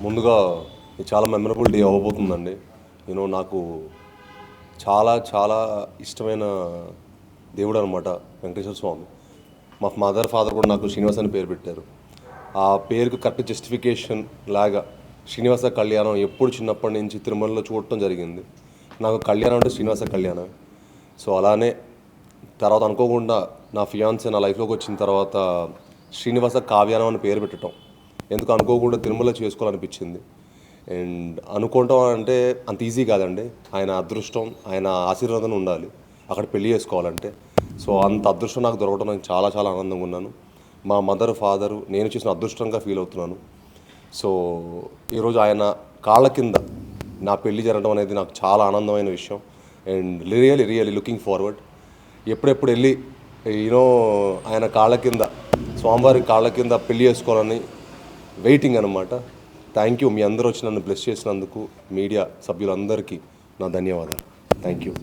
ముందుగా ఇది చాలా మెమరబుల్ డే అవ్వబోతుందండి. నాకు చాలా చాలా ఇష్టమైన దేవుడు అనమాట వెంకటేశ్వర స్వామి. మా మదర్ ఫాదర్ కూడా నాకు శ్రీనివాస్ అని పేరు పెట్టారు. ఆ పేరుకు కరెక్ట్ జస్టిఫికేషన్ లాగా శ్రీనివాస కళ్యాణం ఎప్పుడు చిన్నప్పటి నుంచి తిరుమలలో చూడటం జరిగింది. నాకు కళ్యాణం అంటే శ్రీనివాస కళ్యాణం. సో అలానే తర్వాత అనుకోకుండా నా ఫియాన్సీ నా లైఫ్లోకి వచ్చిన తర్వాత శ్రీనివాస కావ్యానం అని పేరు పెట్టడం ఎందుకు అనుకోకుండా తిరుమల చేసుకోవాలనిపించింది. అండ్ అనుకోవటం అంటే అంత ఈజీ కాదండి. ఆయన అదృష్టం, ఆయన ఆశీర్వాదం ఉండాలి అక్కడ పెళ్లి చేసుకోవాలంటే. సో అంత అదృష్టం నాకు దొరకడం నాకు చాలా చాలా ఆనందంగా ఉన్నాను. మా మదర్ ఫాదరు నేను చేసిన అదృష్టంగా ఫీల్ అవుతున్నాను. సో ఈరోజు ఆయన కాళ్ళ కింద నా పెళ్లి జరగడం అనేది నాకు చాలా ఆనందమైన విషయం. అండ్ రియలీ లుకింగ్ ఫార్వర్డ్ ఎప్పుడెప్పుడు వెళ్ళి యూనో ఆయన కాళ్ళ కింద స్వామివారి కాళ్ళ కింద పెళ్లి చేసుకోవాలని వెయిటింగ్ అనమాట. Thank you. మీ అందరూ వచ్చి నన్ను బ్లెస్ చేసినందుకు మీడియా సభ్యులందరికీ నా ధన్యవాదాలు. Thank you.